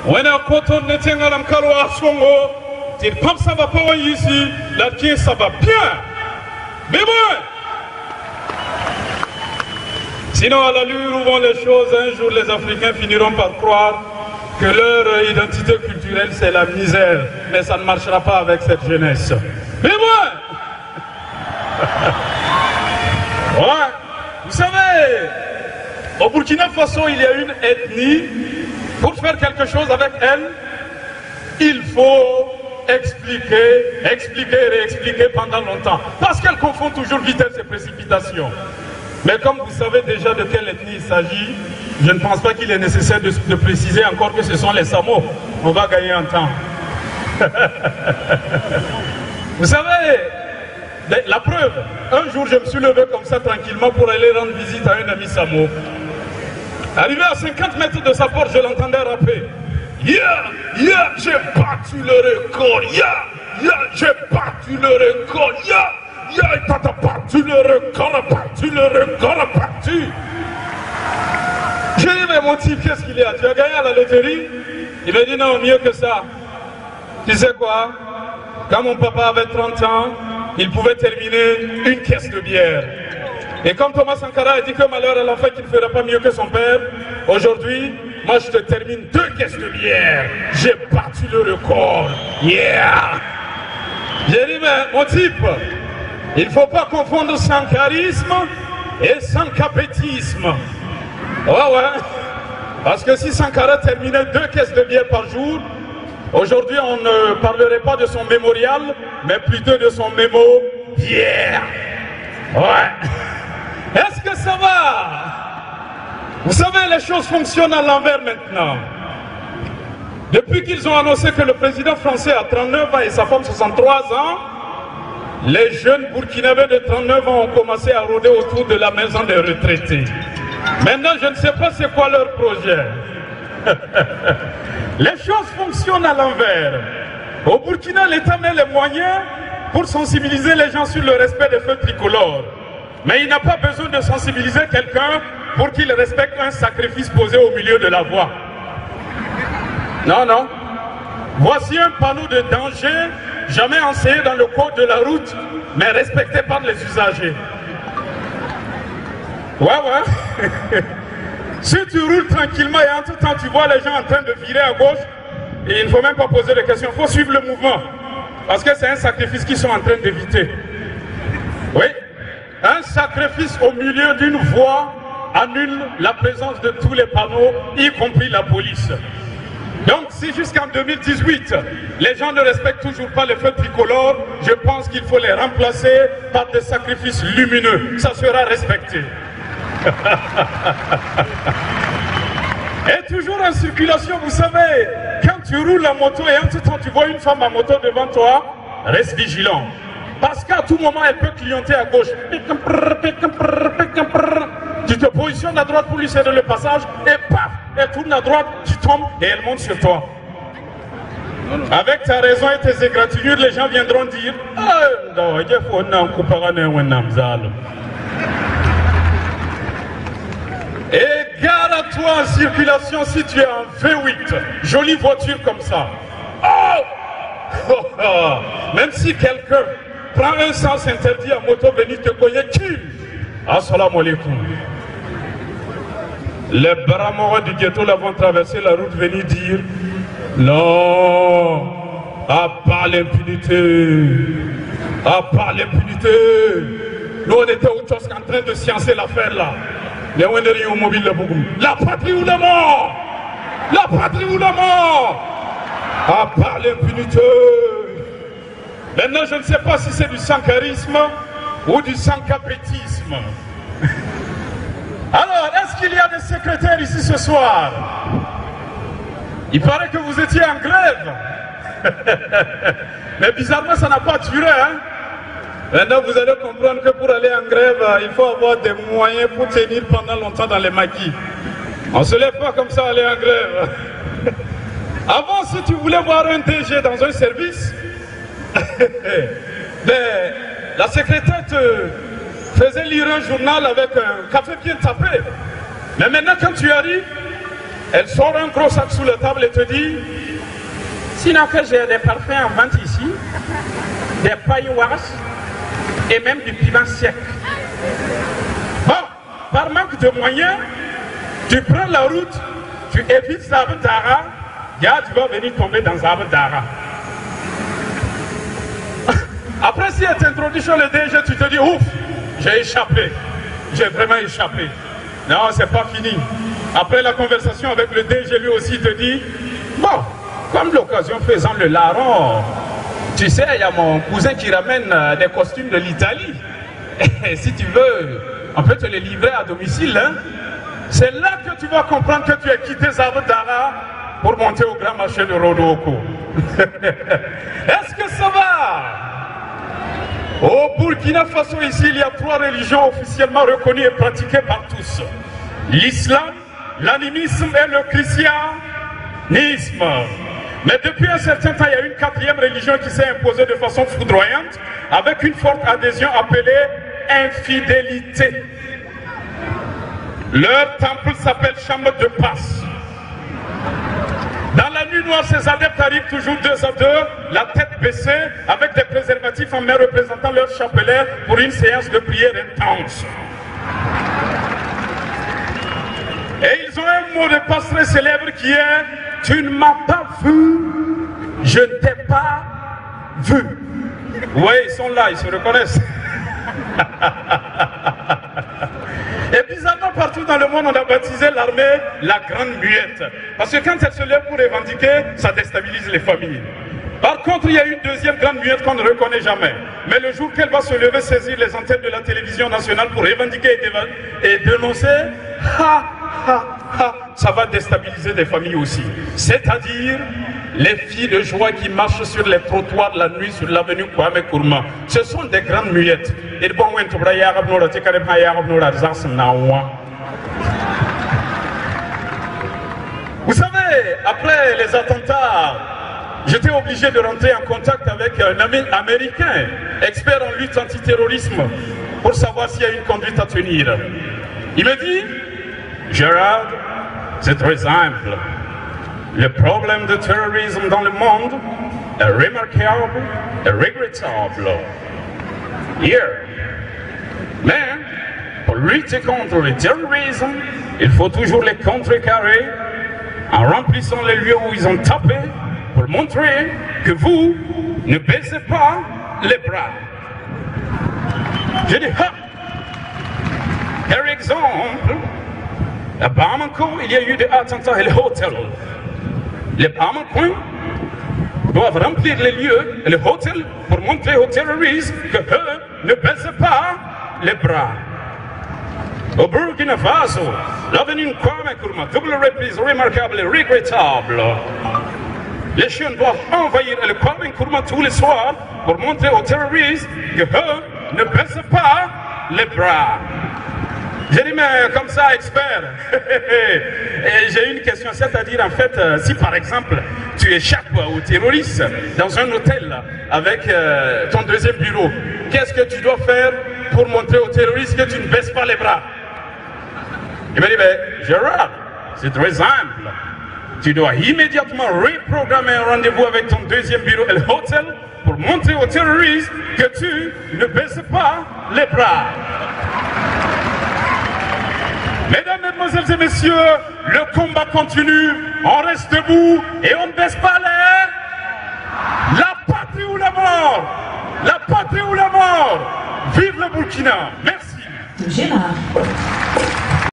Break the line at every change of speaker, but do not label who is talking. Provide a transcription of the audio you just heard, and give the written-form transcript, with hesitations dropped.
On a coton de Tengalam Kaloa Songo, il pense ça va pas ici, la tien ça va bien. Mais bon! Sinon, à l'allure où vont les choses, un jour les Africains finiront par croire que leur identité culturelle c'est la misère. Mais ça ne marchera pas avec cette jeunesse. Mais bon! Ouais, vous savez, au Burkina Faso, il y a une ethnie. Pour faire quelque chose avec elle, il faut expliquer, réexpliquer pendant longtemps. Parce qu'elle confond toujours vitesse et précipitation. Mais comme vous savez déjà de quelle ethnie il s'agit, je ne pense pas qu'il est nécessaire de préciser encore que ce sont les Samo. On va gagner en temps. Vous savez, la preuve, un jour je me suis levé comme ça tranquillement pour aller rendre visite à un ami Samo. Arrivé à 50 mètres de sa porte, je l'entendais rapper. Yeah, j'ai battu le record. Yeah, j'ai battu le record. Yeah, t'as battu le record, battu. J'ai dit, mais mon type, qu'est-ce qu'il y a? Tu as gagné à la loterie? Il m'a dit, non, mieux que ça. Tu sais quoi? Quand mon papa avait 30 ans, il pouvait terminer une caisse de bière. Et comme Thomas Sankara a dit que malheur à l'enfant qu'il ne ferait pas mieux que son père, aujourd'hui, moi je te termine 2 caisses de bière. J'ai battu le record. Yeah! J'ai dit, mais mon type, il ne faut pas confondre sankarisme et sankapétisme. Ouais. Parce que si Sankara terminait 2 caisses de bière par jour, aujourd'hui on ne parlerait pas de son mémorial, mais plutôt de son mémo. Yeah! Ouais. Est-ce que ça va? Vous savez, les choses fonctionnent à l'envers maintenant. Depuis qu'ils ont annoncé que le président français a 39 ans et sa femme 63 ans, les jeunes burkinabés de 39 ans ont commencé à rôder autour de la maison des retraités. Maintenant, je ne sais pas c'est quoi leur projet. Les choses fonctionnent à l'envers. Au Burkina, l'État met les moyens pour sensibiliser les gens sur le respect des feux tricolores. Mais il n'a pas besoin de sensibiliser quelqu'un pour qu'il respecte un sacrifice posé au milieu de la voie. Non. Voici un panneau de danger, jamais enseigné dans le code de la route, mais respecté par les usagers. Ouais. Si tu roules tranquillement et en tout temps tu vois les gens en train de virer à gauche, et il ne faut même pas poser de questions, il faut suivre le mouvement. Parce que c'est un sacrifice qu'ils sont en train d'éviter. Oui. Un sacrifice au milieu d'une voie annule la présence de tous les panneaux, y compris la police. Donc si jusqu'en 2018, les gens ne respectent toujours pas les feux tricolores, je pense qu'il faut les remplacer par des sacrifices lumineux. Ça sera respecté. Et toujours en circulation, vous savez, quand tu roules la moto et en tout temps tu vois une femme à moto devant toi, reste vigilant. Parce qu'à tout moment, elle peut clienter à gauche. Tu te positionnes à droite pour lui céder le passage et paf, elle tourne à droite, tu tombes et elle monte sur toi. Avec ta raison et tes égratignures, les gens viendront dire et garde à toi en circulation si tu es en V8, jolie voiture comme ça. Même si quelqu'un prend un sens interdit à moto, venir te cogner, tue. Assalamu alaikum. Les Baramois du ghetto l'avant traversé la route, venir dire non, à part l'impunité, à part l'impunité. Nous on était au kiosque en train de sciencer l'affaire là. La patrie ou la mort, la patrie ou la mort, à part l'impunité. Maintenant, je ne sais pas si c'est du sankarisme ou du sankapétisme. Alors, est-ce qu'il y a des secrétaires ici ce soir? Il paraît que vous étiez en grève. Mais bizarrement, ça n'a pas duré, hein? Maintenant, vous allez comprendre que pour aller en grève, il faut avoir des moyens pour tenir pendant longtemps dans les maquis. On ne se lève pas comme ça aller en grève. Avant, si tu voulais voir un DG dans un service, la secrétaire te faisait lire un journal avec un café bien tapé. Mais maintenant, quand tu arrives, Elle sort un gros sac sous la table et te dit, sinon que j'ai des parfums en vente ici, des pailles wash et même du piment sec. Bon, par manque de moyens, tu prends la route, tu évites Zab Dara, tu vas venir tomber dans Zab Dara. Après, si elle t'introduit sur le DG, tu te dis, ouf, j'ai échappé, j'ai vraiment échappé. Non, c'est pas fini. Après la conversation avec le DG, lui aussi te dit, bon, comme l'occasion faisant le larron, tu sais, il y a mon cousin qui ramène des costumes de l'Italie. Si tu veux, on peut te les livrer à domicile. Hein? C'est là que tu vas comprendre que tu as quitté Zabadara pour monter au grand marché de Rodoko. Est-ce que ça va? Au Burkina Faso, ici, il y a 3 religions officiellement reconnues et pratiquées par tous. L'islam, l'animisme et le christianisme. Mais depuis un certain temps, il y a une 4e religion qui s'est imposée de façon foudroyante, avec une forte adhésion appelée infidélité. Leur temple s'appelle chambre de passe. Dans la nuit noire, ces adeptes arrivent toujours 2 à 2, la tête baissée, avec des préservatifs en main représentant leur chapelet pour une séance de prière intense. Et ils ont un mot de passe très célèbre qui est « Tu ne m'as pas vu, je ne t'ai pas vu ». Oui, ils sont là, ils se reconnaissent. Et bizarrement, partout dans le monde, on a baptisé l'armée la Grande Muette. Parce que quand elle se lève pour revendiquer, ça déstabilise les familles. Par contre, il y a une 2e Grande Muette qu'on ne reconnaît jamais. Mais le jour qu'elle va se lever, saisir les antennes de la télévision nationale pour revendiquer et dénoncer, ça va déstabiliser des familles aussi. C'est-à-dire les filles de joie qui marchent sur les trottoirs la nuit sur l'avenue Kwame Nkrumah. Ce sont des grandes muettes. Vous savez, après les attentats, j'étais obligé de rentrer en contact avec un ami américain, expert en lutte antiterrorisme, pour savoir s'il y a une conduite à tenir. Il me dit, Gérard, c'est très simple. Le problème de terrorisme dans le monde est remarquable et regrettable. Mais, pour lutter contre le terrorisme, il faut toujours les contrecarrer en remplissant les lieux où ils ont tapé pour montrer que vous ne baissez pas les bras. Je dis, par exemple, à Bamako, il y a eu des attentats et les hôtels. Les Bamakois doivent remplir les lieux et les hôtels pour montrer aux terroristes qu'eux ne baissent pas les bras. Au Burkina Faso, l'avenue Kwame Nkrumah, double reprise remarquable et regrettable. Les chiens doivent envahir le Kwame Nkrumah tous les soirs pour montrer aux terroristes qu'eux ne baissent pas les bras. J'ai dit, mais comme ça, expert, et j'ai une question, c'est-à-dire, en fait, si par exemple, tu échappes aux terroristes dans un hôtel avec ton 2e bureau, qu'est-ce que tu dois faire pour montrer aux terroristes que tu ne baisses pas les bras? Il m'a dit, mais Gérard, c'est très simple. Tu dois immédiatement reprogrammer un rendez-vous avec ton 2e bureau et l'hôtel pour montrer aux terroristes que tu ne baisses pas les bras. Mesdames, Mesdemoiselles et Messieurs, le combat continue, on reste debout et on ne baisse pas les... La patrie ou la mort! La patrie ou la mort! Vive le Burkina! Merci!
Gérard.